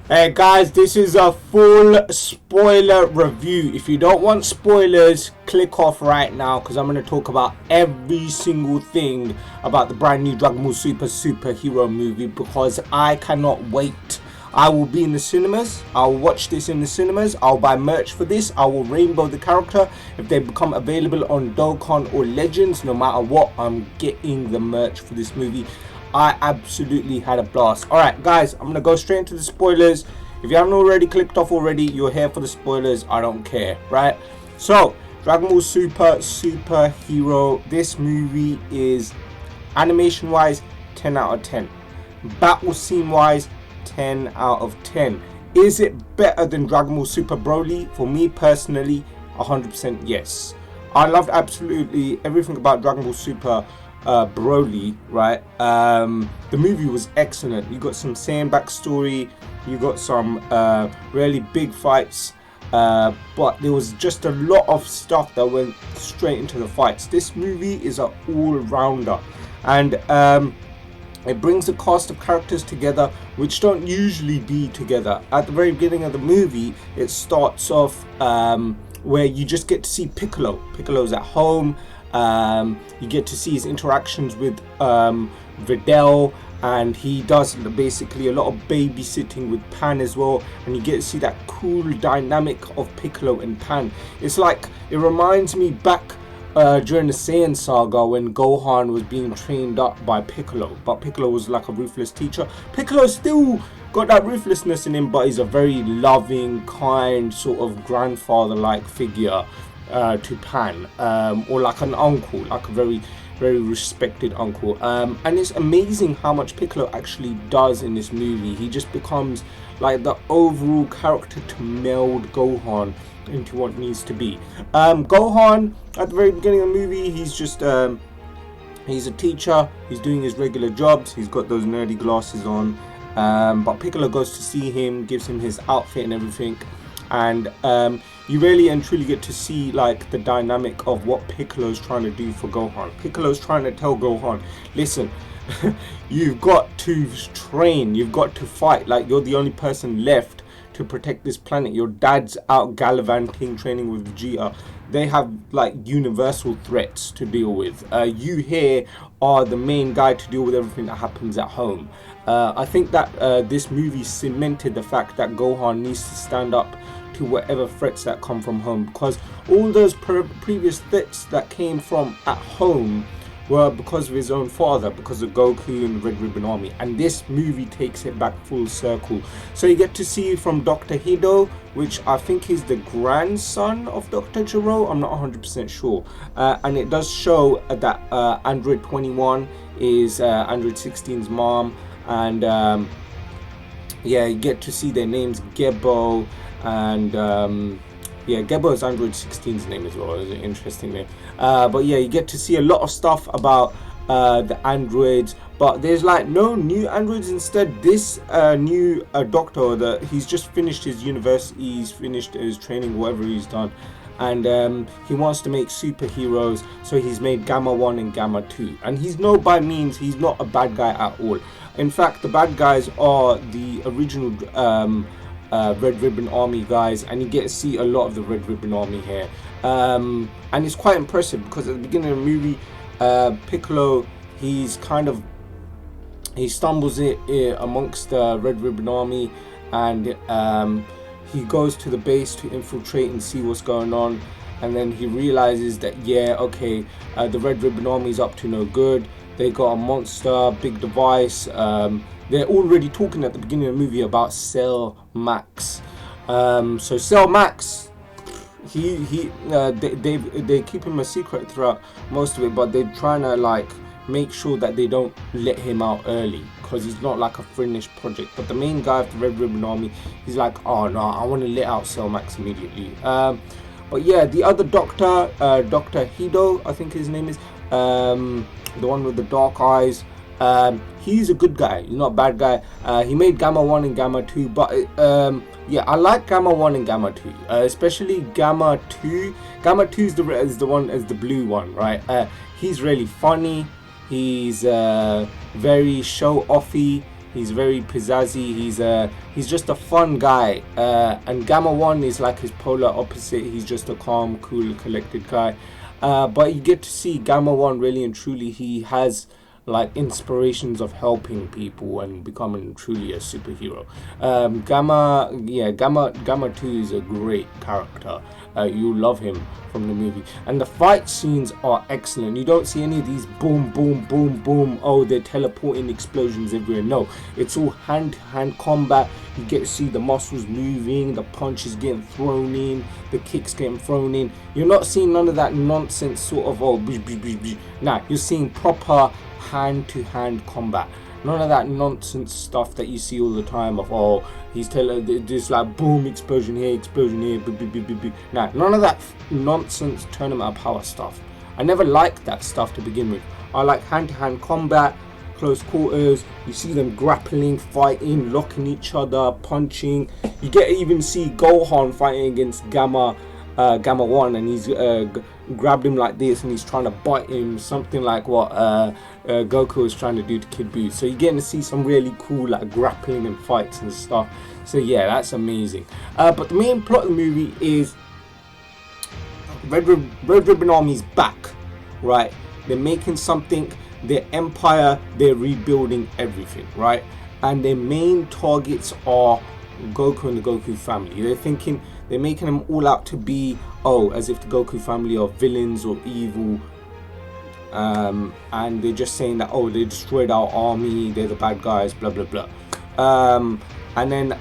Hey guys, this is a full spoiler review. If you don't want spoilers, click off right now because I'm going to talk about every single thing about the brand new Dragon Ball Super superhero movie because I cannot wait. I will be in the cinemas. I'll watch this in the cinemas. I'll buy merch for this. I will rainbow the character. If they become available on Dokkan or Legends, no matter what, I'm getting the merch for this movie. I absolutely had a blast. Alright guys, I'm going to go straight into the spoilers. If you haven't already clicked off already, you're here for the spoilers. I don't care, right? So, Dragon Ball Super superhero. This movie is animation wise 10 out of 10. Battle scene wise 10 out of 10. Is it better than Dragon Ball Super Broly? For me personally, 100% yes. I loved absolutely everything about Dragon Ball Super Broly, right? The movie was excellent. You got some Saiyan backstory, you got some really big fights, but there was just a lot of stuff that went straight into the fights. This movie is an all-rounder, and it brings a cast of characters together which don't usually be together. At the very beginning of the movie, it starts off where you just get to see Piccolo. Piccolo's at home. You get to see his interactions with Videl, and he does basically a lot of babysitting with Pan as well, and you get to see that cool dynamic of Piccolo and Pan. It's like, it reminds me back during the Saiyan saga when Gohan was being trained up by Piccolo, but Piccolo was like a ruthless teacher. Piccolo still got that ruthlessness in him, but he's a very loving, kind, sort of grandfather-like figure to Pan, or like an uncle, like a very respected uncle, and it's amazing how much Piccolo actually does in this movie. He just becomes like the overall character to meld Gohan into what needs to be. Gohan at the very beginning of the movie, he's just he's a teacher, he's doing his regular jobs, he's got those nerdy glasses on, but Piccolo goes to see him, gives him his outfit and everything, and you really and truly get to see like the dynamic of what Piccolo's trying to do for Gohan. Piccolo's trying to tell Gohan, listen, you've got to train, you've got to fight, like you're the only person left to protect this planet. Your dad's out gallivanting, training with Vegeta. They have like universal threats to deal with. You here are the main guy to deal with everything that happens at home. I think that this movie cemented the fact that Gohan needs to stand up to whatever threats that come from home, because all those previous threats that came from at home were because of his own father, because of Goku and the Red Ribbon Army, and this movie takes it back full circle. So you get to see from Dr. Hido, which I think is the grandson of Dr. Gero, I'm not 100% sure, and it does show that Android 21 is Android 16's mom, and yeah, you get to see their names, Gebo, and yeah, Gebo is Android 16's name as well. It's an interesting name. But yeah, you get to see a lot of stuff about the androids, but there's like no new androids. Instead, this new doctor, he's just finished his university, he's finished his training, whatever he's done, and he wants to make superheroes, so he's made Gamma 1 and Gamma 2, and he's by means he's not a bad guy at all. In fact, the bad guys are the original Red Ribbon Army guys, and you get to see a lot of the Red Ribbon Army here, and it's quite impressive because at the beginning of the movie, Piccolo, he stumbles amongst the Red Ribbon Army, and he goes to the base to infiltrate and see what's going on, and then he realizes that the Red Ribbon Army is up to no good. They got a monster, big device. They're already talking at the beginning of the movie about Cell Max. So Cell Max, they keep him a secret throughout most of it, but they're trying to like make sure that they don't let him out early, because he's not like a finished project. But the main guy of the Red Ribbon Army, he's like, oh no, I want to let out Cell Max immediately. But yeah, the other doctor, Dr. Hido, I think his name is, the one with the dark eyes, he's a good guy, he's not a bad guy. He made Gamma 1 and Gamma 2, but yeah, I like Gamma 1 and Gamma 2, especially Gamma 2. Gamma 2 is the blue one, right? He's really funny, he's very show-offy, He's very pizzazzy. He's just a fun guy. And Gamma 1 is like his polar opposite. He's just a calm, cool, collected guy. But you get to see Gamma 1 really and truly. He has like inspirations of helping people and becoming truly a superhero. Gamma 2 is a great character. You love him from the movie, and the fight scenes are excellent. You don't see any of these boom boom boom boom, oh they're teleporting explosions everywhere. No, it's all hand-to-hand combat. You get to see the muscles moving, the punches getting thrown in, the kicks getting thrown in. You're not seeing none of that nonsense sort of nah, you're seeing proper hand-to-hand combat. None of that nonsense stuff that you see all the time of, oh, he's telling this like boom, explosion here, nah, none of that nonsense tournament of power stuff. I never liked that stuff to begin with. I like hand-to-hand combat, close quarters. You see them grappling, fighting, locking each other, punching. You get to even see Gohan fighting against Gamma 1, and he's grabbed him like this and he's trying to bite him, something like what Goku was trying to do to Kid Buu. So you're getting to see some really cool like grappling and fights and stuff. So yeah, that's amazing. But the main plot of the movie is Red Ribbon Army's back, right? They're making something, their empire, they're rebuilding everything, right? And their main targets are Goku and the Goku family. They're making them all out to be, oh, as if the Goku family are villains or evil. And they're just saying that, oh, they destroyed our army, they're the bad guys, blah, blah, blah. And then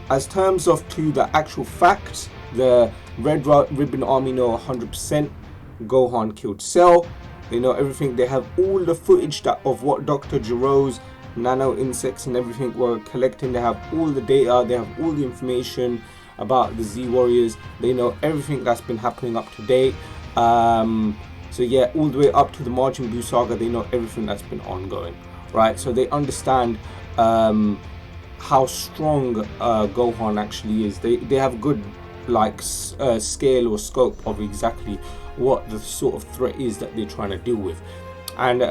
as terms of to the actual facts, the Red Ribbon Army know 100% Gohan killed Cell. They know everything. They have all the footage of what Dr. Jiro's nano insects and everything were collecting. They have all the data, they have all the information about the Z Warriors. They know everything that's been happening up to date. So yeah, all the way up to the Majin Buu saga, they know everything that's been ongoing, right? So they understand how strong Gohan actually is. They have good like scale or scope of exactly what the sort of threat is that they're trying to deal with. And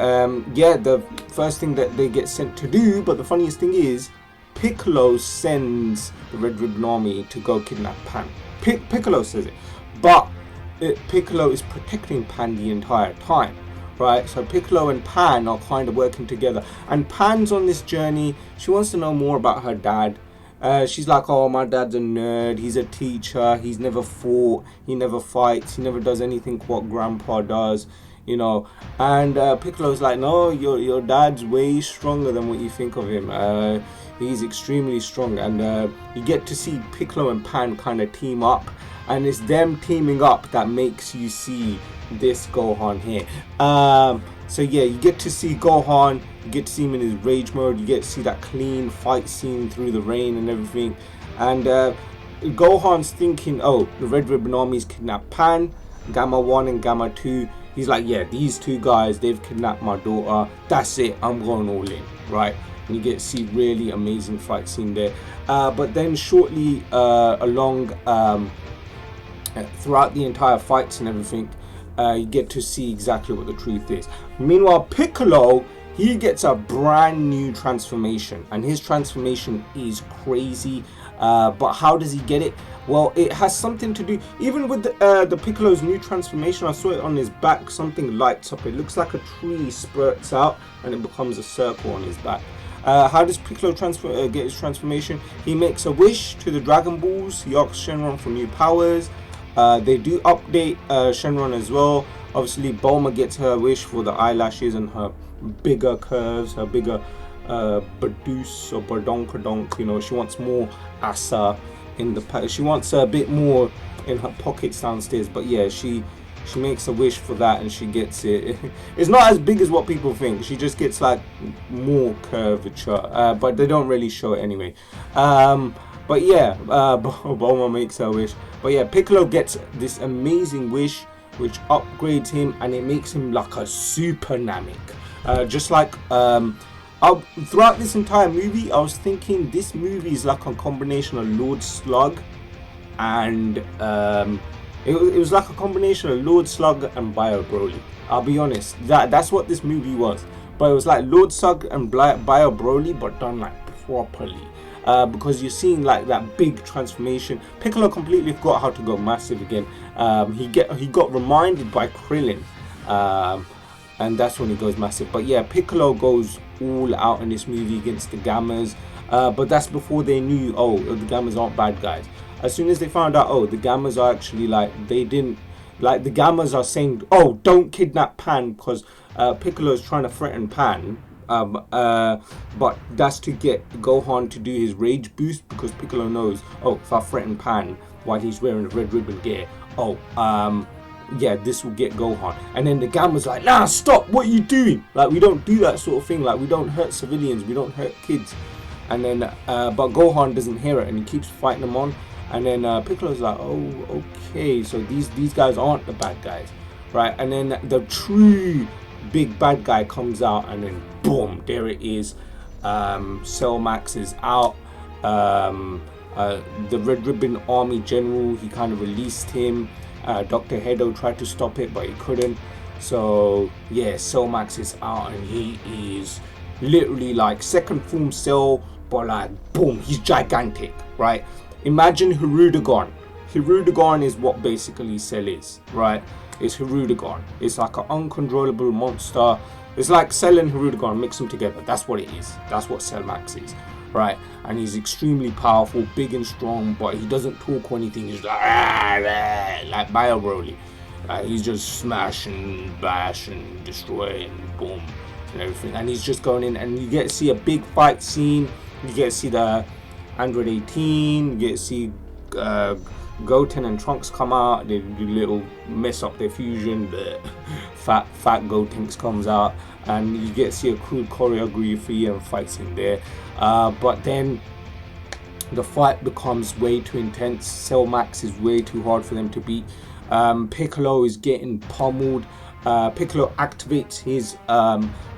yeah, the first thing that they get sent to do, but the funniest thing is Piccolo sends the Red Ribbon Army to go kidnap Pan. Piccolo says it, but Piccolo is protecting Pan the entire time, right? So Piccolo and Pan are kind of working together, and Pan's on this journey. She wants to know more about her dad. She's like, oh, my dad's a nerd, he's a teacher, he's never fought, he never fights, he never does anything what grandpa does, you know. And Piccolo's like, no, your dad's way stronger than what you think of him. He's extremely strong. And you get to see Piccolo and Pan kind of team up, and it's them teaming up that makes you see this Gohan here. So yeah, you get to see Gohan, you get to see him in his rage mode, you get to see that clean fight scene through the rain and everything. And Gohan's thinking, oh, the Red Ribbon Army's kidnapped Pan, Gamma 1 and Gamma 2. He's like, yeah, these two guys, they've kidnapped my daughter, that's it, I'm going all in, right? And you get to see really amazing fight scene there. But then shortly along, throughout the entire fights and everything, you get to see exactly what the truth is. Meanwhile, Piccolo, he gets a brand new transformation, and his transformation is crazy. But how does he get it? Well, it has something to do, even with the Piccolo's new transformation. I saw it on his back, something lights up. It looks like a tree spurts out and it becomes a circle on his back. How does Piccolo get his transformation? He makes a wish to the Dragon Balls. He asks Shenron for new powers. They do update Shenron as well. Obviously, Bulma gets her wish for the eyelashes and her bigger curves, her bigger Badoosh or Badonkadonk. You know, she wants more Asa in the she wants a bit more in her pockets downstairs. But yeah, she makes a wish for that and she gets it. It's not as big as what people think. She just gets like more curvature, but they don't really show it anyway. But yeah, Bulma makes her wish. But yeah, Piccolo gets this amazing wish which upgrades him and it makes him like a super Namek. Just like throughout this entire movie, I was thinking this movie is like a combination of Lord Slug and it was like a combination of Lord Slug and Bio Broly. I'll be honest, that's what this movie was. but it was like Lord Sug and Bio Broly, but done like properly. Because you're seeing like that big transformation. Piccolo completely forgot how to go massive again. He got reminded by Krillin, and that's when he goes massive. But yeah, Piccolo goes all out in this movie against the Gammas. But that's before they knew, oh, the Gammas aren't bad guys. As soon as they found out, oh, the Gammas are actually like, they didn't, like the Gammas are saying, oh, don't kidnap Pan, because Piccolo is trying to threaten Pan. But that's to get Gohan to do his rage boost, because Piccolo knows, oh, if I threaten Pan while he's wearing the red ribbon gear, oh, yeah, this will get Gohan. And then the Gamma's like, nah, stop, what are you doing? Like, we don't do that sort of thing. Like, we don't hurt civilians, we don't hurt kids. And then, but Gohan doesn't hear it, and he keeps fighting them on. And then Piccolo's like, oh, okay, so these guys aren't the bad guys, right? And then the true big bad guy comes out, and then boom, there it is. Cell Max is out. The Red Ribbon Army General, he kind of released him. Dr. Hedo tried to stop it, but he couldn't. So yeah, Cell Max is out, and he is literally like second form Cell, but like boom, he's gigantic, right? Imagine Hirudegarn. Hirudegarn is what basically Cell is, right? It's Hirudegarn. It's like an uncontrollable monster. It's like Cell and Hirudegarn, mix them together. That's what it is. That's what Cell Max is, right? And he's extremely powerful, big and strong, but he doesn't talk or anything. He's like Bio Broly. He's just smashing, bashing, destroying, boom, and everything. And he's just going in, and you get to see a big fight scene. You get to see the Android 18. You get to see Goten and Trunks come out. They do little mess up their fusion. The fat Gotenks comes out, and you get to see a crude choreography and fight scene there. But then the fight becomes way too intense. Cell Max is way too hard for them to beat. Piccolo is getting pummeled. Piccolo activates his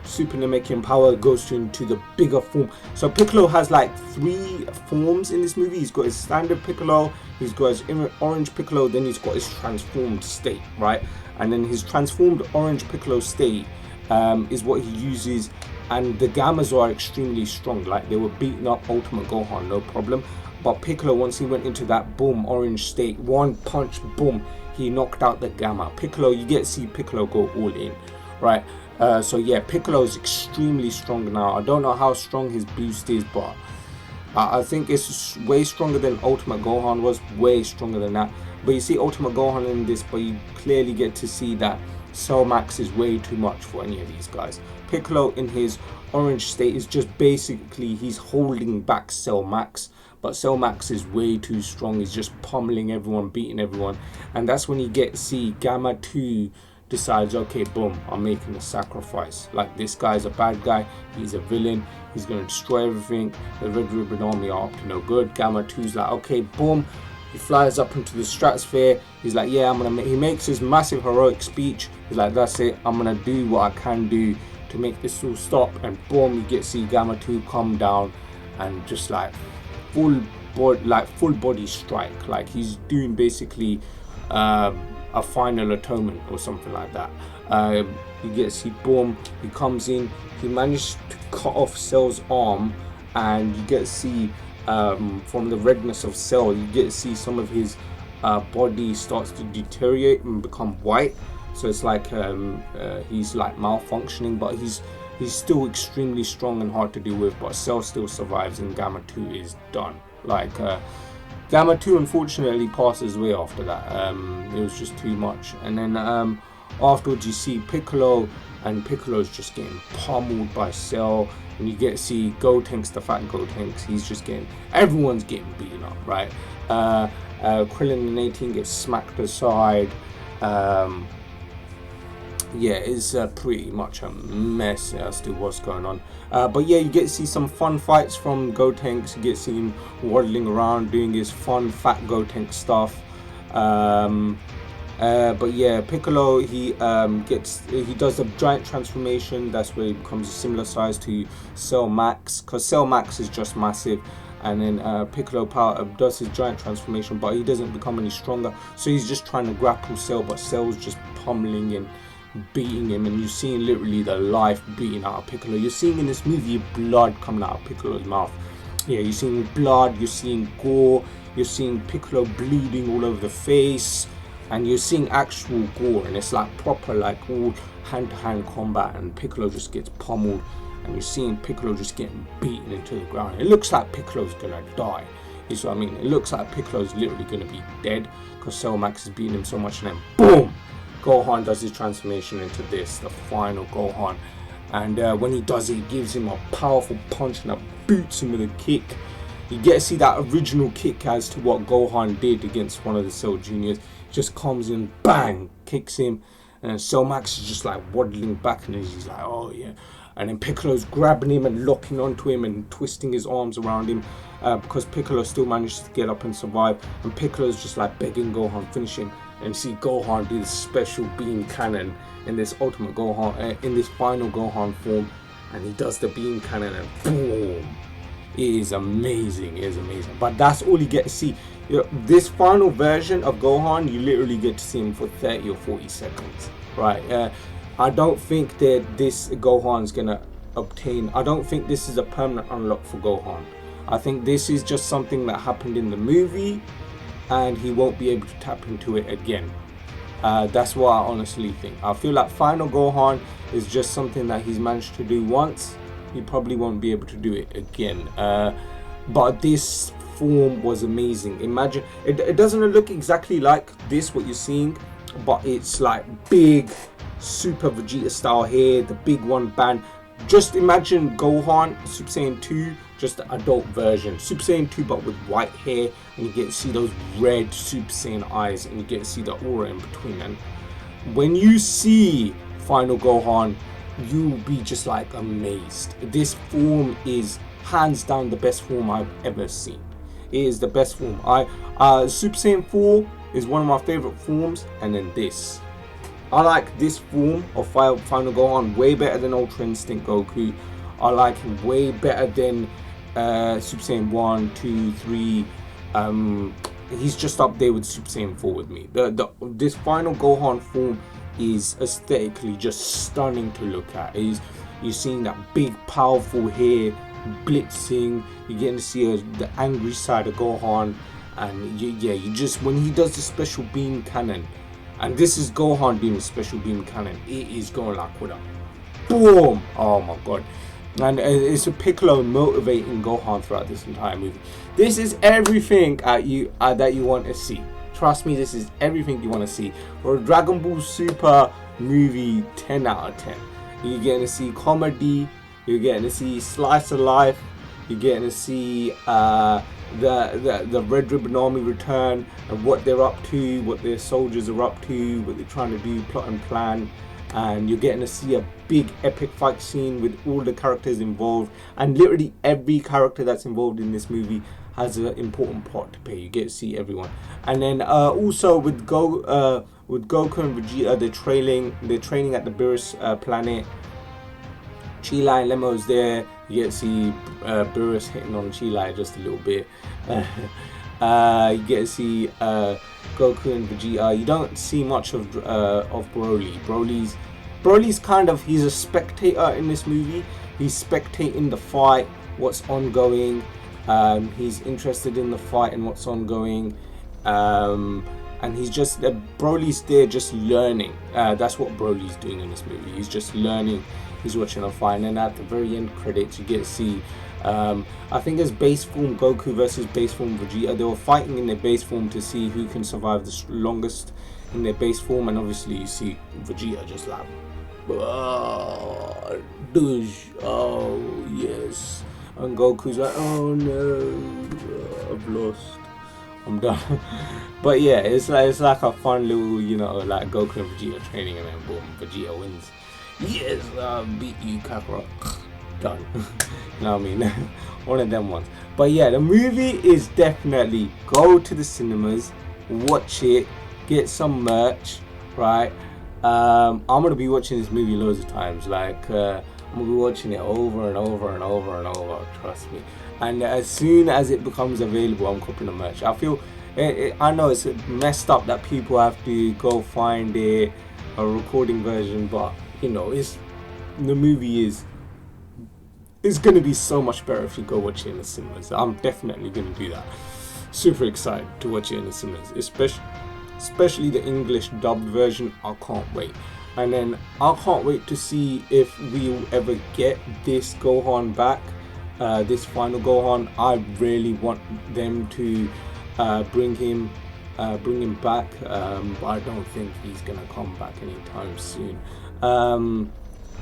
Super Namekian power, goes into the bigger form. So Piccolo has like 3 forms in this movie. He's got his standard Piccolo, he's got his orange Piccolo, then he's got his transformed state, right? And then his transformed orange Piccolo state is what he uses, and the Gammas are extremely strong. Like, they were beating up Ultimate Gohan, no problem. But Piccolo, once he went into that boom orange state, one punch, boom, he knocked out the Gamma. Piccolo, you get to see Piccolo go all in, right? So yeah, Piccolo is extremely strong now. I don't know how strong his boost is, but I think it's way stronger than Ultimate Gohan was, way stronger than that. But you see Ultimate Gohan in this, but you clearly get to see that Cell Max is way too much for any of these guys. Piccolo in his orange state is just basically, he's holding back Cell Max, but Cell Max is way too strong. He's just pummeling everyone, beating everyone. And that's when you get to see Gamma 2 decides, okay, boom, I'm making a sacrifice. Like, this guy's a bad guy, he's a villain, he's going to destroy everything. The Red Ribbon Army are up to no good. Gamma 2's like, okay, boom, he flies up into the stratosphere. He's like, yeah, I'm gonna make, he makes his massive heroic speech. He's like, that's it, I'm gonna do what I can do to make this all stop. And boom, you get to see Gamma 2 come down and just like full body strike. Like, he's doing basically a final atonement or something like that. You get to see, boom, he comes in, he managed to cut off Cell's arm, and you get to see from the redness of Cell, you get to see some of his body starts to deteriorate and become white. So it's like he's like malfunctioning, but he's still extremely strong and hard to deal with. But Cell still survives, and Gamma 2 is done. Like, Gamma 2 unfortunately passes away after that. It was just too much. And then afterwards you see Piccolo, and Piccolo's just getting pummeled by Cell. And you get to see Gotenks, the fat Gotenks, he's just getting, everyone's getting beaten up, right? Krillin and 18 gets smacked aside. Yeah, it's pretty much a mess as to what's going on. But yeah, you get to see some fun fights from Gotenks. You get to see him waddling around doing his fun fat Gotenk stuff. But yeah, Piccolo, he does a giant transformation. That's where he becomes a similar size to Cell Max, because Cell Max is just massive. And then Piccolo does his giant transformation, but he doesn't become any stronger. So he's just trying to grapple Cell, but Cell's just pummeling and beating him, and you're seeing literally the life beating out of Piccolo. You're seeing in this movie blood coming out of Piccolo's mouth. Yeah, you're seeing blood, you're seeing gore, you're seeing Piccolo bleeding all over the face, and you're seeing actual gore, and it's like proper, like all hand-to-hand combat, and Piccolo just gets pummeled, and you're seeing Piccolo just getting beaten into the ground. It looks like Piccolo's gonna die. You see what I mean? It looks like Piccolo's literally gonna be dead because Cell Max is beating him so much, and then boom, Gohan does his transformation into this, the final Gohan. And when he does it, he gives him a powerful punch and a boots him with a kick. You get to see that original kick as to what Gohan did against one of the Cell Juniors. Just comes in, bang, kicks him, and Cell Max is just like waddling back, and he's like, oh yeah. And then Piccolo's grabbing him and locking onto him and twisting his arms around him because Piccolo still manages to get up and survive. And Piccolo's just like begging Gohan, finish him. And you see Gohan do this special beam cannon in this ultimate Gohan, in this final Gohan form, and he does the beam cannon and boom. It is amazing. It is amazing. But that's all you get to see. You know, this final version of Gohan, you literally get to see him for 30 or 40 seconds, right? I don't think that this Gohan's gonna obtain. I don't think this is a permanent unlock for Gohan. I think this is just something that happened in the movie, and he won't be able to tap into it again. That's what I honestly think. I feel like Final Gohan is just something that he's managed to do once. He probably won't be able to do it again. But this form was amazing. Imagine, it doesn't look exactly like this, what you're seeing, but it's like big, Super Vegeta style hair, the big one band. Just imagine Gohan, Super Saiyan 2, just the adult version. Super Saiyan 2 but with white hair, and you get to see those red Super Saiyan eyes, and you get to see the aura in between. And when you see Final Gohan, you'll be just like amazed. This form is hands down the best form I've ever seen. It is the best form. Super Saiyan 4 is one of my favorite forms, and then this. I like this form of Final Gohan way better than Ultra Instinct Goku. I like him way better than Super Saiyan 1, 2, 3. He's just up there with Super Saiyan 4 with me. This Final Gohan form is aesthetically just stunning to look at. You're seeing that big, powerful hair blitzing. You're getting to see the angry side of Gohan, and you just, when he does the special beam cannon. And this is Gohan doing the special beam cannon. It is going like with a boom. Oh my god. And it's a Piccolo motivating Gohan throughout this entire movie. This is everything that you want to see. Trust me, this is everything you want to see. For a Dragon Ball Super movie, 10 out of 10. You're getting to see comedy. You're getting to see slice of life. You're getting to see the Red Ribbon Army return and what they're up to, what their soldiers are up to, what they're trying to do, plot and plan. And you're getting to see a big epic fight scene with all the characters involved, and literally every character that's involved in this movie has an important part to play. You get to see everyone. And then also with Goku and Vegeta, they're training at the Beerus planet. Chi-Lai and Lemo's there. You get to see Beerus hitting on Chi-Lai just a little bit. You get to see Goku and Vegeta. You don't see much of Broly. Broly's kind of, he's a spectator in this movie. He's spectating the fight, what's ongoing. He's interested in the fight and what's ongoing. And he's just, Broly's there just learning. That's what Broly's doing in this movie. He's just learning. He's watching a fight, and then at the very end credits you get to see I think it's base form Goku versus base form Vegeta. They were fighting in their base form to see who can survive the longest in their base form, and obviously you see Vegeta just like douche, oh yes, and Goku's like, oh no, I've lost, I'm done. But yeah, it's like a fun little, you know, like Goku and Vegeta training, and then boom, Vegeta wins. Yes, I beat you, Kakarot. Done. You know what I mean? One of them ones. But yeah, the movie is definitely, go to the cinemas, watch it, get some merch, right? I'm gonna be watching this movie loads of times. Like I'm gonna be watching it over and over and over and over. Trust me. And as soon as it becomes available, I'm copying the merch. I feel, I know it's messed up that people have to go find it a recording version, but you know, the movie is going to be so much better if you go watch it in the cinemas. I'm definitely going to do that. Super excited to watch it in the cinemas, especially the English dubbed version. I can't wait. And then I can't wait to see if we'll ever get this Gohan back, this final Gohan. I really want them to bring him back, but I don't think he's gonna come back anytime soon.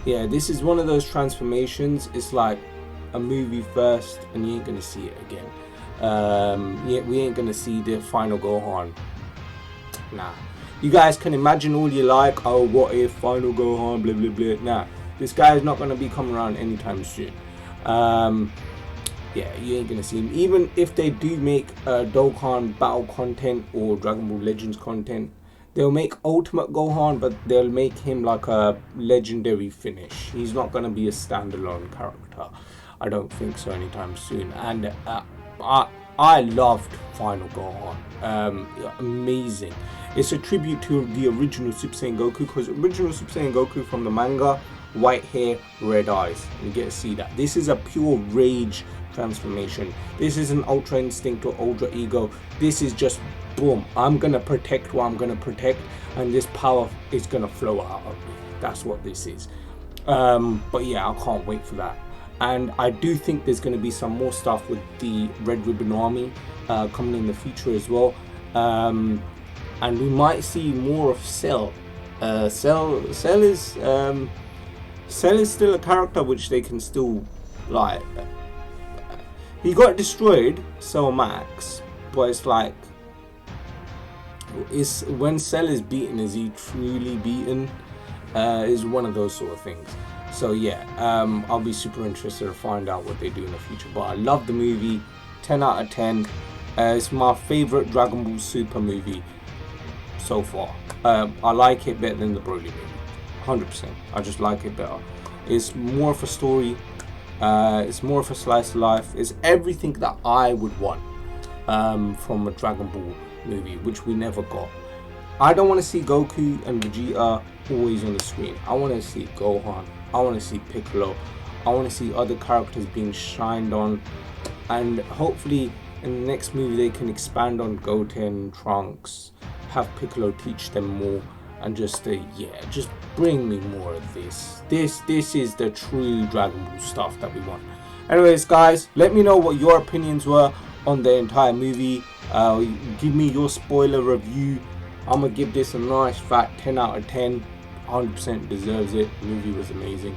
Yeah, this is one of those transformations. It's like a movie first, and you ain't gonna see it again. Yeah, we ain't gonna see the final Gohan. Nah. You guys can imagine all you like. Oh, what if final Gohan? Blah blah blah. Nah, this guy is not gonna be coming around anytime soon. Yeah, you ain't gonna see him. Even if they do make Dokkan battle content or Dragon Ball Legends content, they'll make Ultimate Gohan, but they'll make him like a legendary finish. He's not gonna be a standalone character. I don't think so anytime soon. And I loved Final Gohan. Amazing. It's a tribute to the original Super Saiyan Goku, because original Super Saiyan Goku from the manga, white hair, red eyes. You get to see that. This is a pure rage transformation. This is an Ultra Instinct or Ultra Ego. This is just boom. I'm gonna protect what I'm gonna protect, and this power is gonna flow out of me. That's what this is. But yeah, I can't wait for that. And I do think there's going to be some more stuff with the Red Ribbon Army coming in the future as well. And we might see more of Cell. Cell is still a character which they can still like. He got destroyed, Cell Max, but it's like, when Cell is beaten, is he truly beaten? Is one of those sort of things. So yeah, I'll be super interested to find out what they do in the future. But I love the movie, 10 out of 10. It's my favorite Dragon Ball Super movie so far. I like it better than the Broly movie, 100%. I just like it better. It's more of a story. It's more of a slice of life. It's everything that I would want from a Dragon Ball movie, which we never got. I don't want to see Goku and Vegeta always on the screen. I want to see Gohan. I want to see Piccolo. I want to see other characters being shined on, and hopefully in the next movie they can expand on Goten, Trunks, have Piccolo teach them more, and just just bring me more of this. This is the true Dragon Ball stuff that we want. Anyways, guys, let me know what your opinions were on the entire movie. Give me your spoiler review. I'm gonna give this a nice fat 10 out of 10. 100% deserves it. The movie was amazing.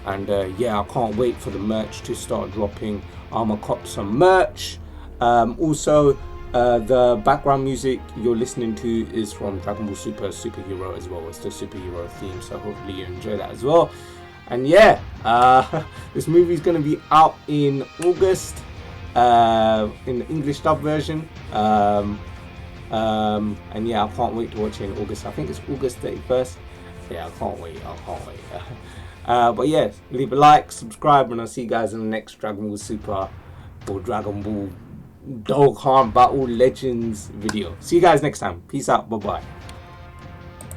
And yeah, I can't wait for the merch to start dropping. I'm gonna cop some merch. Also, the background music you're listening to is from Dragon Ball Super Superhero as well. It's the superhero theme, so hopefully you enjoy that as well. And yeah, this movie is gonna be out in August in the English dub version. And yeah, I can't wait to watch it in August. I think it's August 31st. Yeah, I can't wait. But yeah, leave a like, subscribe, and I'll see you guys in the next Dragon Ball Super or Dragon Ball Dokkan Battle Legends video. See you guys next time. Peace out. Bye bye.